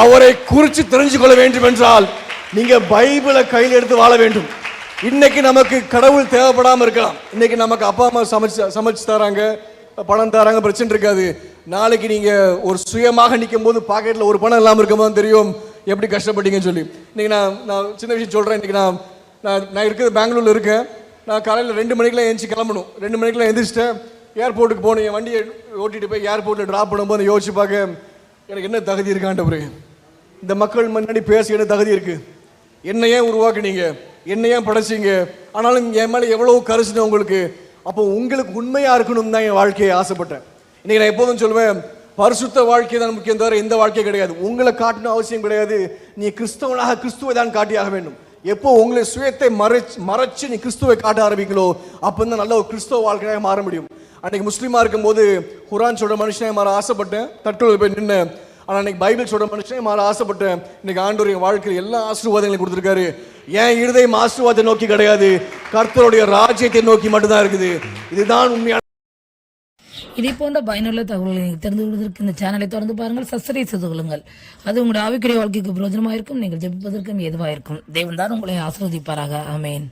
அவரை குறித்து தெரிஞ்சு கொள்ள வேண்டும் என்றால் நீங்க பைபிளை கையில் எடுத்து வாழ வேண்டும். இன்னைக்கு நமக்கு கடவுள் தேவைப்படாமல் இருக்கலாம். இன்னைக்கு நமக்கு அப்பா அம்மா சமைச்சு தராங்க, பணம் தராங்க, பிரச்சனை இருக்காது. நாளைக்கு நீங்க ஒரு சுயமாக நிற்கும் போது பாக்கெட்ல ஒரு பணம் இல்லாமல் இருக்கும்போது தெரியும் எப்படி கஷ்டப்பட்டீங்கன்னு சொல்லி. இன்னைக்கு நான் சின்ன விஷயம் சொல்றேன். இன்னைக்கு நான் இருக்கிறது பெங்களூர்ல இருக்கேன். நான் காலையில் 2 மணிக்கெல்லாம் எழுந்துச்சு கிளம்பணும். 2 மணிக்கெல்லாம் எழுந்திரிச்சிட்டேன், ஏர்போர்ட்டுக்கு போகணும். என் வண்டியை ஓட்டிட்டு போய் ஏர்போர்ட்டில் ட்ராப் பண்ணும்போது யோசிச்சு பார்க்க எனக்கு என்ன தகுதி இருக்கான்ட்டு, இந்த மக்கள் முன்னாடி பேச என்ன தகுதி இருக்கு? என்ன ஏன் உருவாக்குனீங்க, என்ன ஏன் படைச்சிங்க, ஆனாலும் என் மேலே எவ்வளவு கரிசனை உங்களுக்கு. அப்போ உங்களுக்கு உண்மையா இருக்கணும் தான் என் வாழ்க்கையை ஆசைப்பட்டேன். இன்னைக்கு நான் எப்போதும் சொல்லுவேன், பரிசுத்த வாழ்க்கை தான் முக்கியம், தவிர இந்த வாழ்க்கை கிடையாது. உங்களை காட்டணும் அவசியம் கிடையாது. நீ கிறிஸ்தவனாக கிறிஸ்துவை தான் காட்டியாக வேண்டும். எப்போ உங்களை சுயத்தை மறைச்சு நீ கிறிஸ்துவை காட்ட ஆரம்பிங்களோ அப்போ தான் நல்ல ஒரு கிறிஸ்தவ வாழ்க்கையாக மாற முடியும். அன்னைக்கு முஸ்லீமா இருக்கும்போது குர்ஆன் சொல்ற மனுஷனாக மாற ஆசைப்பட்டேன், தட்டுல போய் நின்னேன். ஆனால் இன்னைக்கு பைபிள் சொல்ற மனுஷனே மாற ஆசைப்பட்டேன். இன்னைக்கு ஆண்டவர் என் வாழ்க்கையில் எல்லா ஆசீர்வாதங்களையும் கொடுத்துருக்காரு. என் இருதயம் ஆசீர்வாதத்தை நோக்கி கிடையாது, கர்த்தருடைய ராஜ்யத்தை நோக்கி மட்டும்தான் இருக்குது. இதுதான் உண்மையான. இதே போன்ற பயனுள்ள தகவல்களை நீங்கள் தெரிந்து கொள்வதற்கு இந்த சேனலை தொடர்ந்து பாருங்கள், சப்ஸ்கிரைப் செய்து கொள்ளுங்கள். அது உங்களுடைய ஆவிக்குரிய வாழ்க்கைக்கு பிரயோஜனமாக இருக்கும். நீங்கள் ஜெபிப்பதற்கும் ஏதுவாக இருக்கும். தேவன் தான் உங்களை ஆசீர்வதிப்பாராக. ஆமென்.